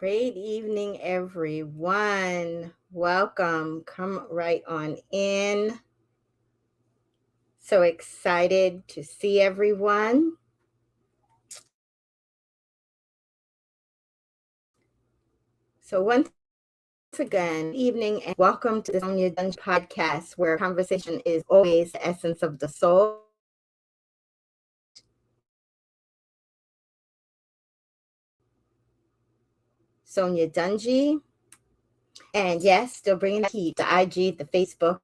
Great evening, everyone. Welcome. Come right on in. So excited to see everyone. So, once again, evening and welcome to the Sonya Dungee Podcast, where conversation is always the essence of the soul. Sonya Dungee. And yes, still bringing the heat, the IG, the Facebook,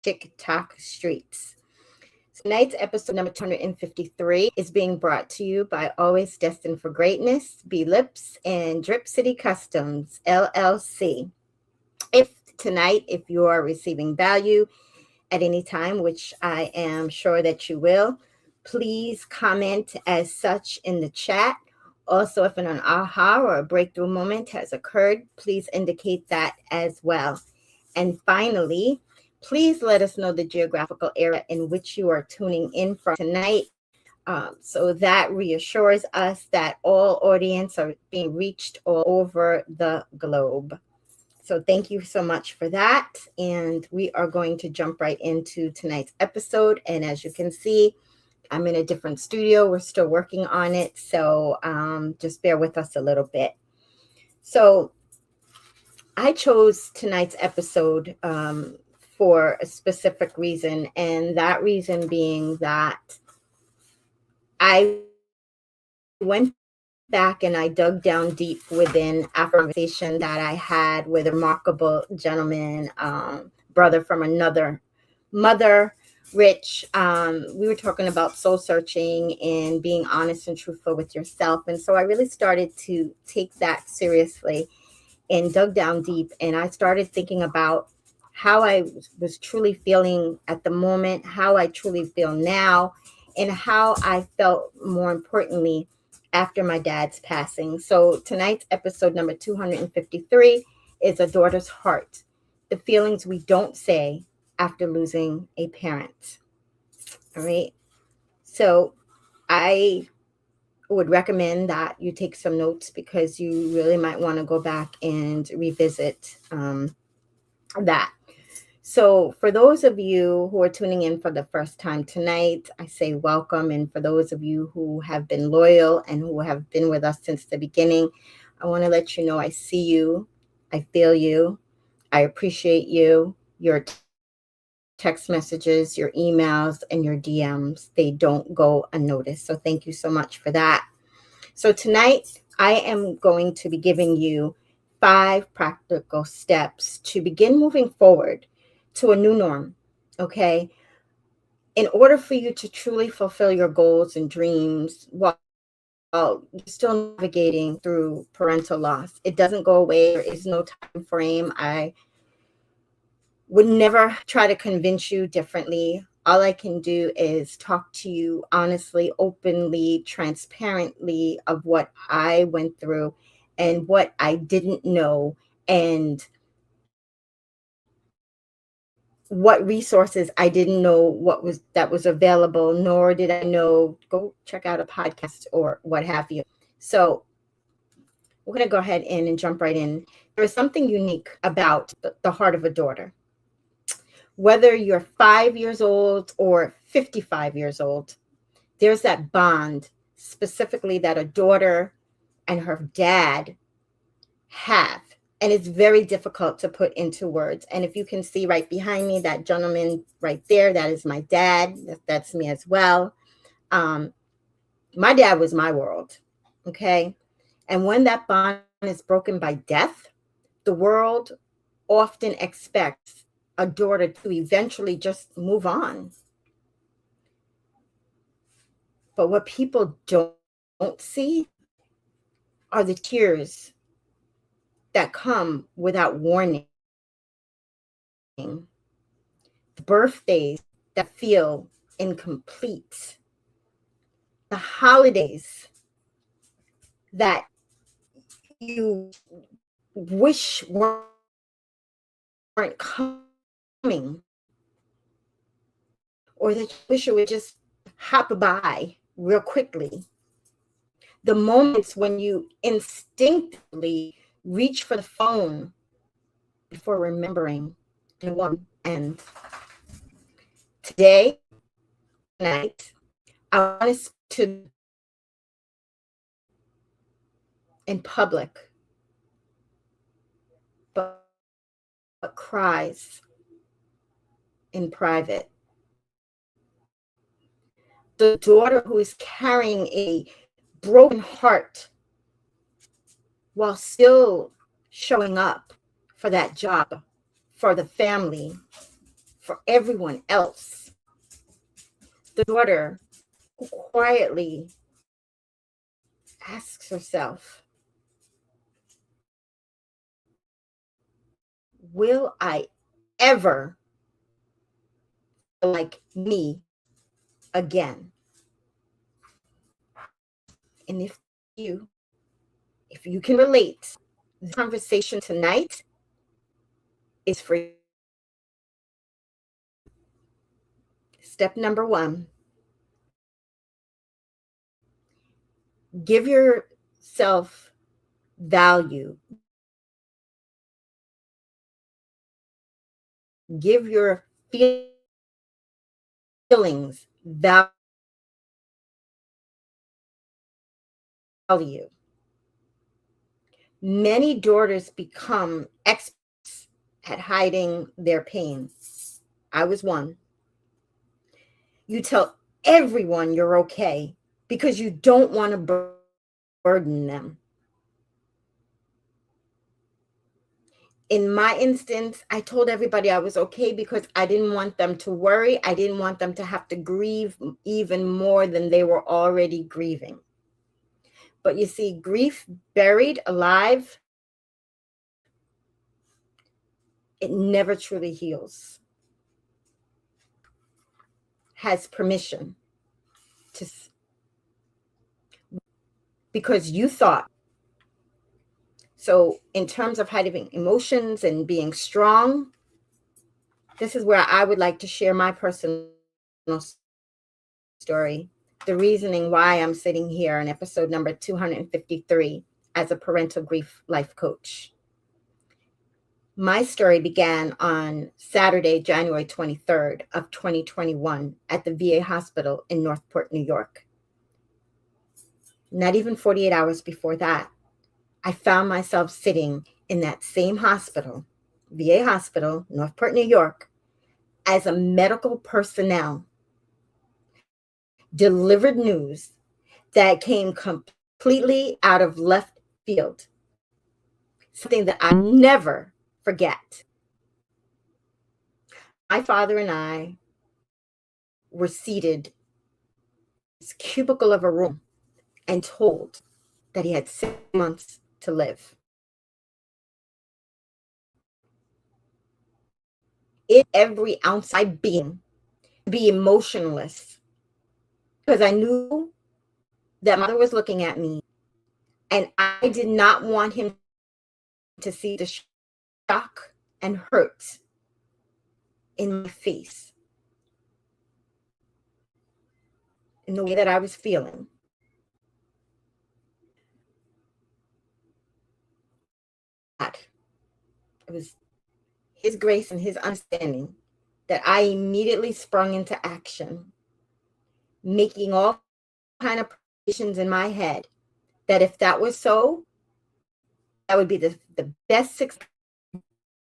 TikTok streets. Tonight's episode number 253 is being brought to you by Always Destined for Greatness, B Lips, and Drip City Customs, LLC. If you are receiving value at any time, which I am sure that you will, please comment as such in the chat. Also, if an aha or a breakthrough moment has occurred, please indicate that as well. And finally, please let us know the geographical area in which you are tuning in from tonight. So that reassures us that all audience are being reached all over the globe. So thank you so much for that. And we are going to jump right into tonight's episode. And as you can see, I'm in a different studio. We're still working on it. So just bear with us a little bit. So I chose tonight's episode for a specific reason. And that reason being that I went back and I dug down deep within a conversation that I had with a remarkable gentleman, brother from another mother, Rich. We were talking about soul searching and being honest and truthful with yourself. And so I really started to take that seriously and dug down deep. And I started thinking about how I was truly feeling at the moment, how I truly feel now, and how I felt, more importantly, after my dad's passing. So tonight's episode number 253 is A Daughter's Heart, the feelings we don't say after losing a parent. All right. So I would recommend that you take some notes because you really might want to go back and revisit that. So for those of you who are tuning in for the first time tonight, I say welcome. And for those of you who have been loyal and who have been with us since the beginning, I want to let you know I see you, I feel you, I appreciate you, your text messages, your emails, and your DMs. They don't go unnoticed. So thank you so much for that. So tonight, I am going to be giving you 5 practical steps to begin moving forward to a new norm, okay? In order for you to truly fulfill your goals and dreams while you're still navigating through parental loss. It doesn't go away. There is no time frame. I would never try to convince you differently. All I can do is talk to you honestly, openly, transparently of what I went through and what I didn't know and what resources I didn't know that was available, nor did I know, go check out a podcast or what have you. So we're going to go ahead and jump right in. There is something unique about the heart of a daughter. Whether you're 5 years old or 55 years old, there's that bond specifically that a daughter and her dad have. And it's very difficult to put into words. And if you can see right behind me, that gentleman right there, that is my dad. That's me as well. My dad was my world. Okay. And when that bond is broken by death, the world often expects a daughter to eventually just move on. But what people don't see are the tears that come without warning, the birthdays that feel incomplete, the holidays that you wish weren't coming, or that you wish it would just hop by real quickly. The moments when you instinctively reach for the phone before remembering one. And today, tonight, I want to speak to in public, but cries in private. The daughter who is carrying a broken heart while still showing up for that job, for the family, for everyone else. The daughter who quietly asks herself, will I ever feel like me again? And if you can relate, the conversation tonight is for you. Step number 1, give yourself value. Give your feelings value. Many daughters become experts at hiding their pain. I was one. You tell everyone you're okay because you don't want to burden them. In my instance, I told everybody I was okay because I didn't want them to worry. I didn't want them to have to grieve even more than they were already grieving. But you see, grief buried alive, it never truly heals. Has permission to, because you thought. So in terms of hiding emotions and being strong, this is where I would like to share my personal story, the reasoning why I'm sitting here in episode number 253 as a parental grief life coach. My story began on Saturday, January 23rd of 2021 at the VA hospital in Northport, New York. Not even 48 hours before that, I found myself sitting in that same hospital, VA hospital, Northport, New York, as a medical personnel delivered news that came completely out of left field, something that I never forget. My father and I were seated in this cubicle of a room and told that he had 6 months to live. In every ounce of my being, be emotionless, because I knew that mother was looking at me, and I did not want him to see the shock and hurt in my face, in the way that I was feeling. It was his grace and his understanding that I immediately sprung into action, making all kind of predictions in my head that if that was so, that would be the best success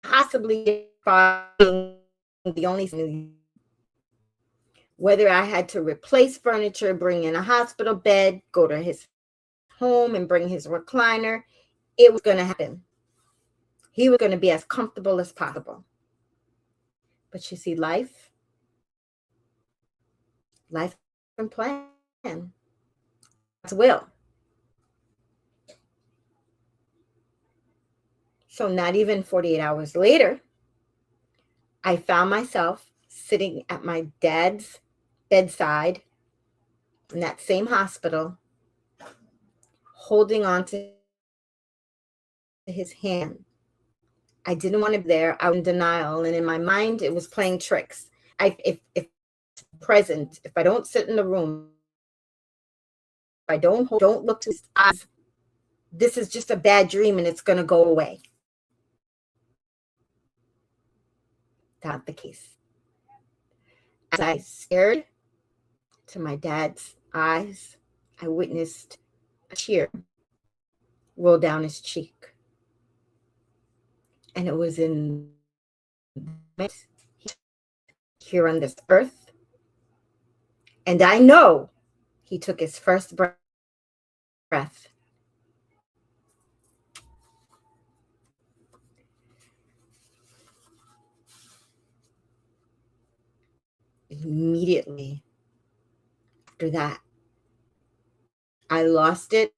possibly, the only thing. Whether I had to replace furniture, bring in a hospital bed, go to his home and bring his recliner, it was going to happen. He was going to be as comfortable as possible. But you see, life and plan, God's will. So not even 48 hours later, I found myself sitting at my dad's bedside in that same hospital, holding on to his hand. I didn't want to be there. I was in denial. And in my mind, it was playing tricks. If present, if I don't sit in the room, I don't look to his eyes, this is just a bad dream and it's going to go away. Not the case. As I stared to my dad's eyes, I witnessed a tear roll down his cheek. And it was in here on this earth. And I know he took his first breath. Immediately after that, I lost it,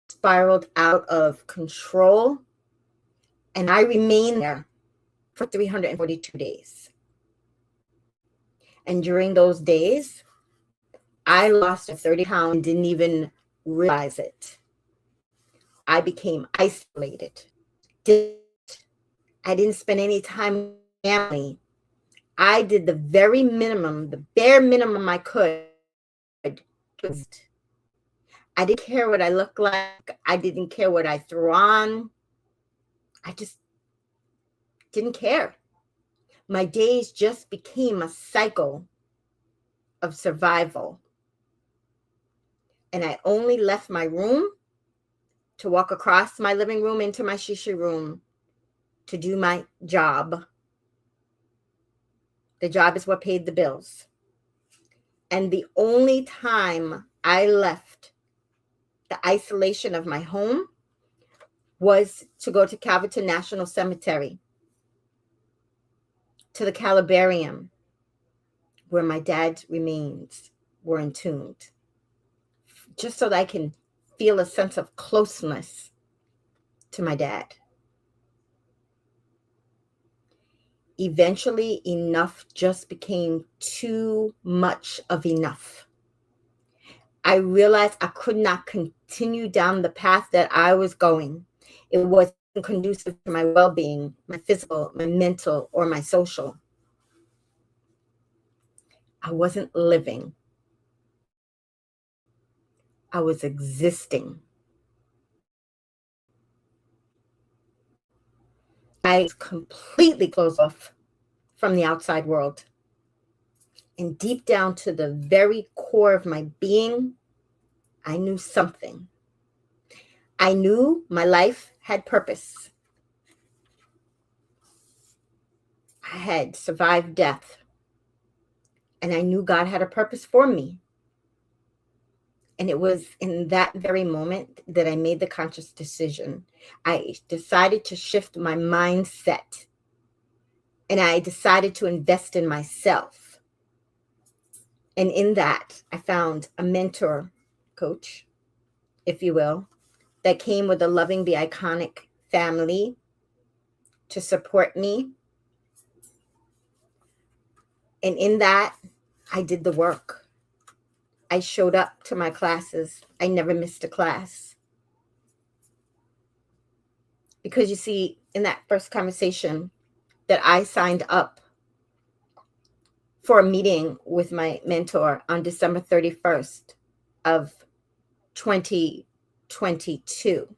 spiraled out of control, and I remained there for 342 days. And during those days, I lost 30 pounds and didn't even realize it. I became isolated. I didn't spend any time with family. I did the very minimum, the bare minimum I could. I didn't care what I looked like. I didn't care what I threw on. I just didn't care. My days just became a cycle of survival. And I only left my room to walk across my living room into my shisha room to do my job. The job is what paid the bills. And the only time I left the isolation of my home was to go to Calverton National Cemetery, to the Calabarium, where my dad's remains were entombed, just so that I can feel a sense of closeness to my dad. Eventually, enough just became too much of enough. I realized I could not continue down the path that I was going. It wasn't conducive to my well-being, my physical, my mental, or my social. I wasn't living. I was existing. I was completely closed off from the outside world. And deep down to the very core of my being, I knew something. I knew my life had purpose. I had survived death. And I knew God had a purpose for me. And it was in that very moment that I made the conscious decision. I decided to shift my mindset. And I decided to invest in myself. And in that, I found a mentor, coach, if you will, that came with a loving, the iconic family to support me. And in that, I did the work. I showed up to my classes. I never missed a class. Because you see, in that first conversation that I signed up for a meeting with my mentor on December 31st of 2022,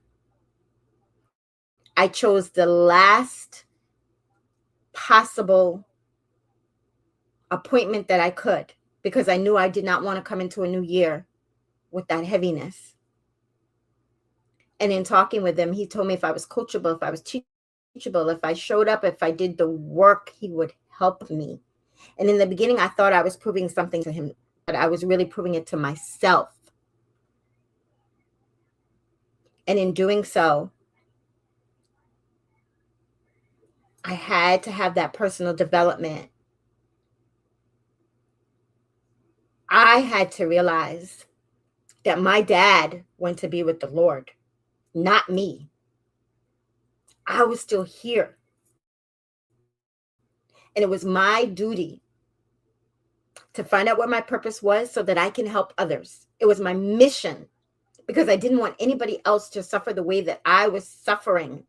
I chose the last possible appointment that I could, because I knew I did not want to come into a new year with that heaviness. And in talking with him, he told me if I was coachable, if I was teachable, if I showed up, if I did the work, he would help me. And in the beginning, I thought I was proving something to him, but I was really proving it to myself. And in doing so, I had to have that personal development. I had to realize that my dad went to be with the Lord, not me. I was still here. And it was my duty to find out what my purpose was so that I can help others. It was my mission, because I didn't want anybody else to suffer the way that I was suffering.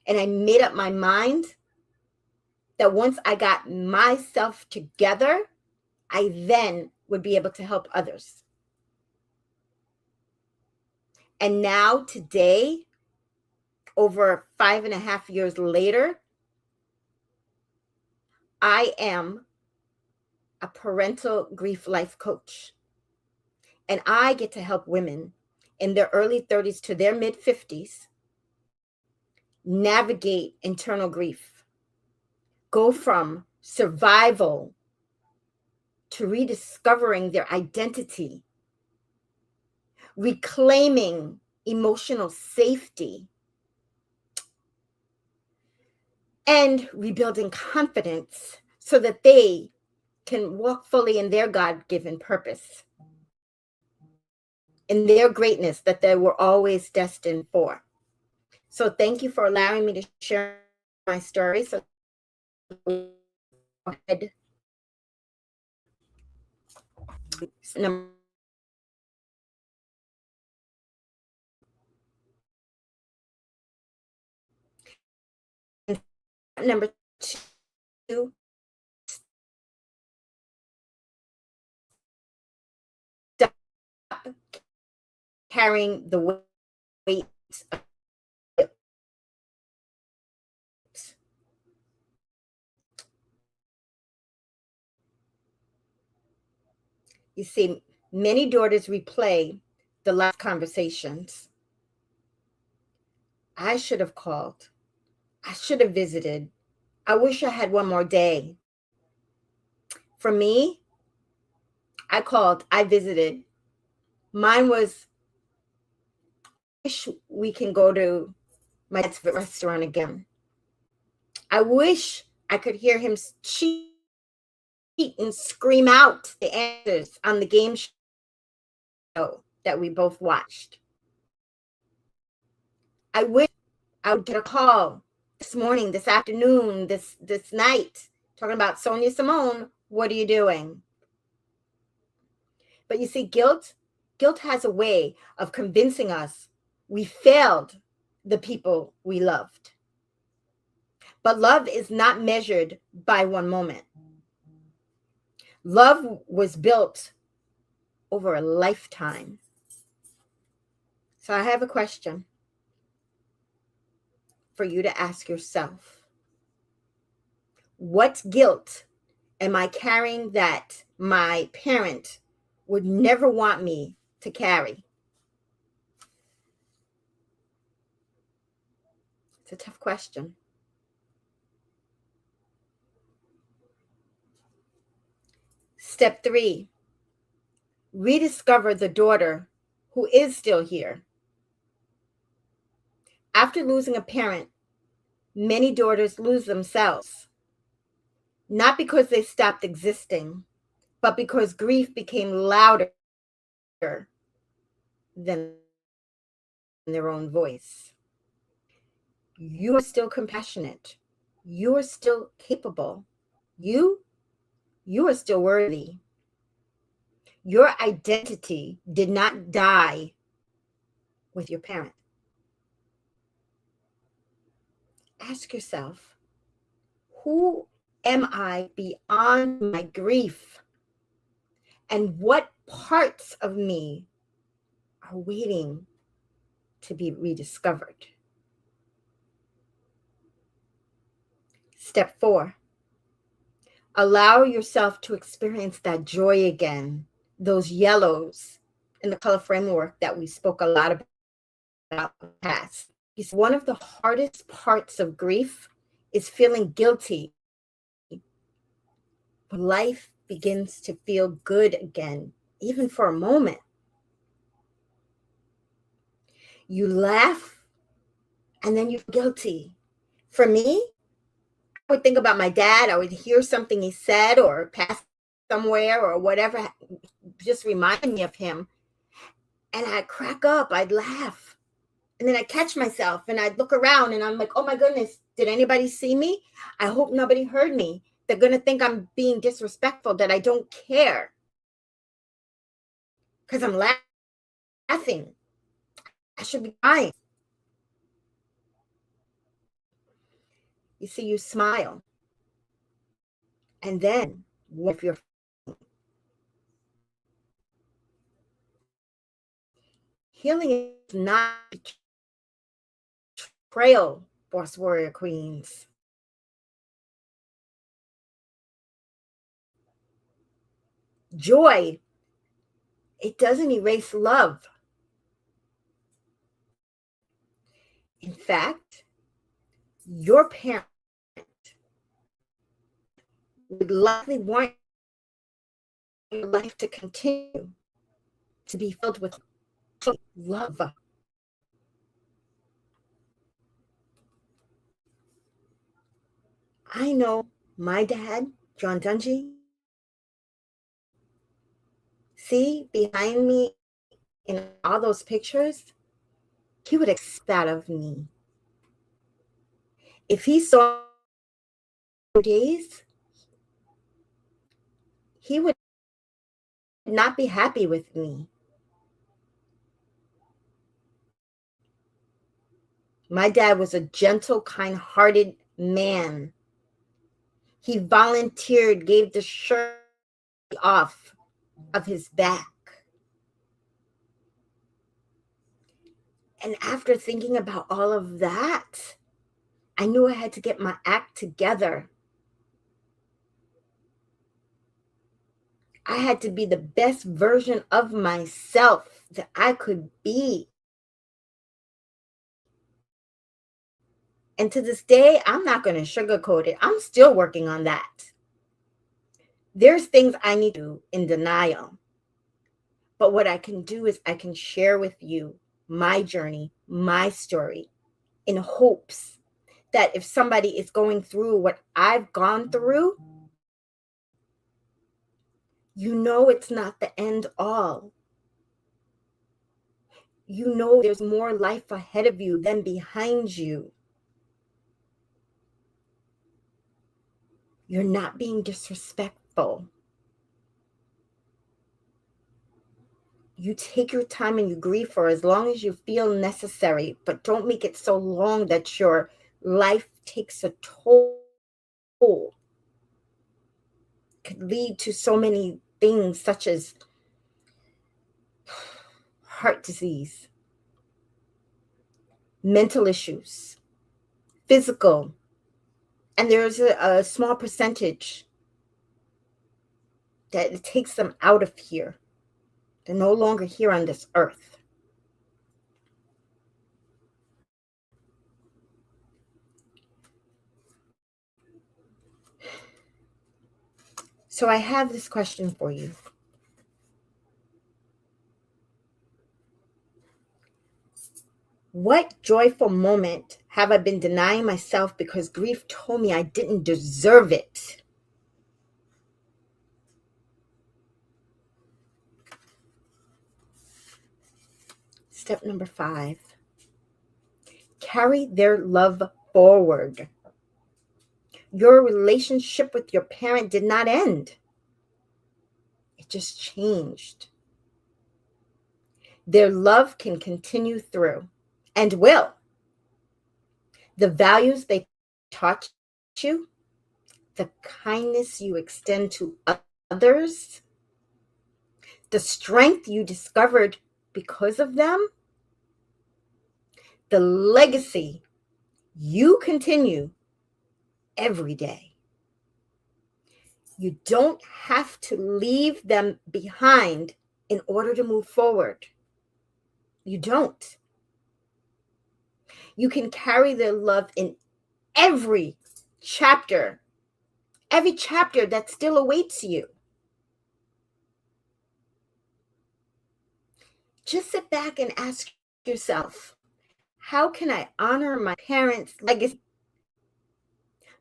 And I made up my mind that once I got myself together, I then would be able to help others. And now, today, over 5.5 years later, I am a parental grief life coach. And I get to help women in their early 30s to their mid 50s navigate internal grief, go from survival to rediscovering their identity, reclaiming emotional safety, and rebuilding confidence so that they can walk fully in their God-given purpose, in their greatness that they were always destined for. So thank you for allowing me to share my story. So go ahead. Number two, stop carrying the weight of guilt. You see, many daughters replay the last conversations. I should have called. I should have visited. I wish I had one more day. For me, I called, I visited. Mine was, I wish we can go to my dad's restaurant again. I wish I could hear him cheat and scream out the answers on the game show that we both watched. I wish I would get a call this morning, this afternoon, this night, talking about Sonya Simone, what are you doing? But you see, guilt has a way of convincing us we failed the people we loved. But love is not measured by one moment. Love was built over a lifetime. So I have a question for you to ask yourself. What guilt am I carrying that my parent would never want me to carry? It's a tough question. Step 3, rediscover the daughter who is still here. After losing a parent, many daughters lose themselves, not because they stopped existing, but because grief became louder than their own voice. You are still compassionate. You are still capable. You are still worthy. Your identity did not die with your parent. Ask yourself, who am I beyond my grief? And what parts of me are waiting to be rediscovered? Step 4, allow yourself to experience that joy again, those yellows in the color framework that we spoke a lot about in the past. One of the hardest parts of grief is feeling guilty. But life begins to feel good again, even for a moment. You laugh and then you feel guilty. For me, I would think about my dad. I would hear something he said or pass somewhere or whatever, just reminding me of him. And I'd crack up, I'd laugh. And then I'd catch myself and I'd look around and I'm like, oh my goodness, did anybody see me? I hope nobody heard me. They're going to think I'm being disrespectful, that I don't care. Because I'm laughing. I should be crying. You see, you smile. And then, what if you're Healing is not betrayal, boss warrior queens. Joy, it doesn't erase love. In fact, your parent would likely want your life to continue to be filled with love. I know my dad, John Dungee, see behind me in all those pictures, he would expect that of me. If he saw days, he would not be happy with me. My dad was a gentle, kind-hearted man. He volunteered, gave the shirt off of his back. And after thinking about all of that, I knew I had to get my act together. I had to be the best version of myself that I could be. And to this day, I'm not going to sugarcoat it. I'm still working on that. There's things I need to do in denial. But what I can do is I can share with you my journey, my story, in hopes that if somebody is going through what I've gone through, you know it's not the end all. You know there's more life ahead of you than behind you. You're not being disrespectful. You take your time and you grieve for as long as you feel necessary, but don't make it so long that your life takes a toll. Could lead to so many things such as heart disease, mental issues, physical, and there's a small percentage that it takes them out of here. They're no longer here on this earth. So I have this question for you. What joyful moment have I been denying myself because grief told me I didn't deserve it? Step number 5. Carry their love forward. Your relationship with your parent did not end. It just changed. Their love can continue through and will. The values they taught you, the kindness you extend to others, the strength you discovered because of them, the legacy you continue every day. You don't have to leave them behind in order to move forward. You don't. You can carry their love in every chapter that still awaits you. Just sit back and ask yourself, how can I honor my parents' legacy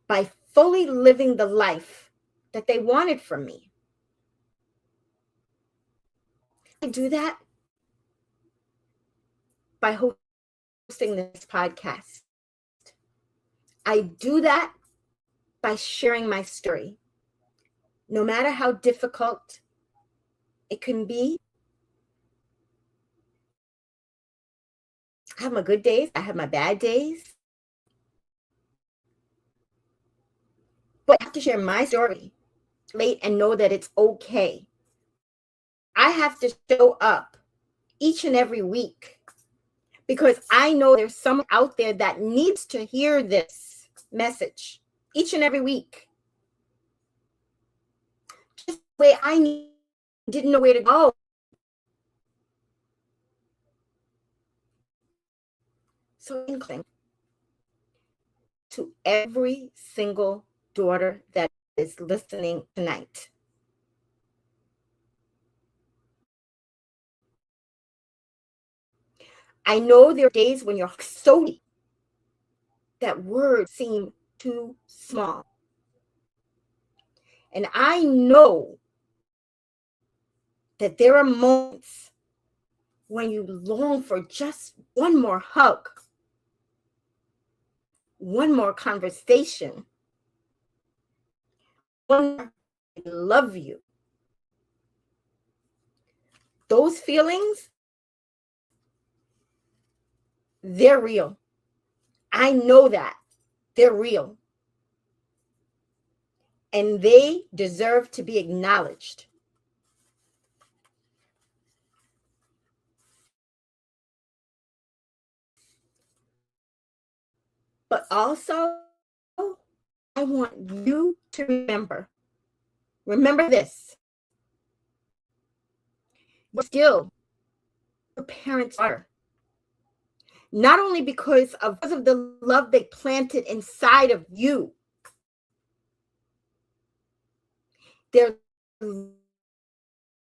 by fully living the life that they wanted from me? I do that by hosting this podcast. I do that by sharing my story. No matter how difficult it can be, I have my good days, I have my bad days. But I have to share my story late and know that it's okay. I have to show up each and every week, because I know there's someone out there that needs to hear this message each and every week. Just the way I didn't know where to go. So inkling to every single daughter that is listening tonight. I know there are days when you're so deep that words seem too small. And I know that there are moments when you long for just one more hug, one more conversation, one more I love you. Those feelings, they're real. I know that they're real. And they deserve to be acknowledged. But also, I want you to remember this. You're still your parents' daughter. Not only because of the love they planted inside of you, their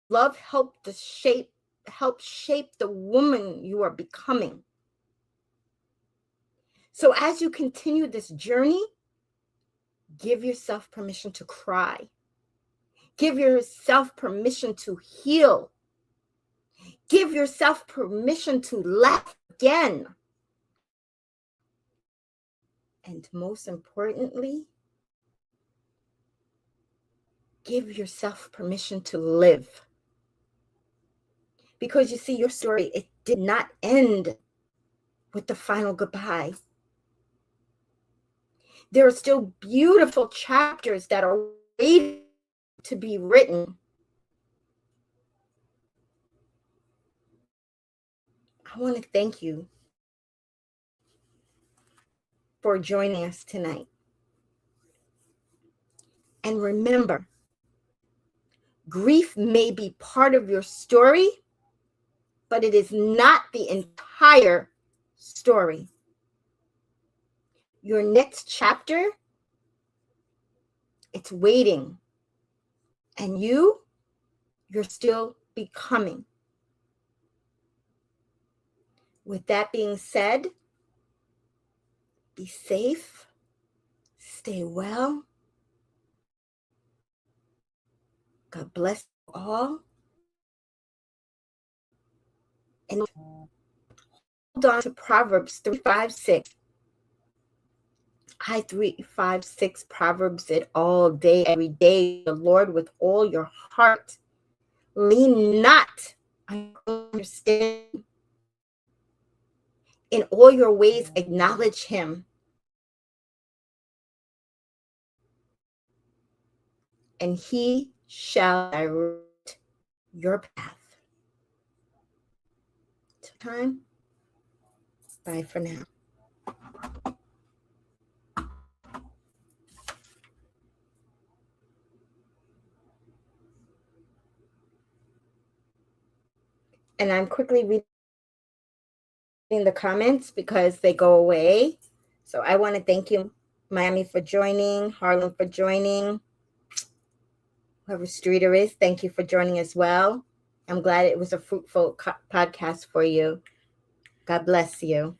love helped shape the woman you are becoming. So as you continue this journey, give yourself permission to cry. Give yourself permission to heal. Give yourself permission to laugh again. And most importantly, give yourself permission to live. Because you see, your story, it did not end with the final goodbye. There are still beautiful chapters that are waiting to be written. I want to thank you for joining us tonight. And remember, grief may be part of your story, but it is not the entire story. Your next chapter, it's waiting. And you're still becoming. With that being said, be safe, stay well. God bless you all. And hold on to Proverbs 3:5-6. I 3:5-6 Proverbs it all day, every day. The Lord with all your heart. Lean not on your understanding. In all your ways, acknowledge him. And he shall direct your path. Till time. Bye for now. And I'm quickly reading the comments because they go away. So I want to thank you, Miami, for joining, Harlem for joining, whoever Streeter is, thank you for joining as well. I'm glad it was a fruitful podcast for you. God bless you.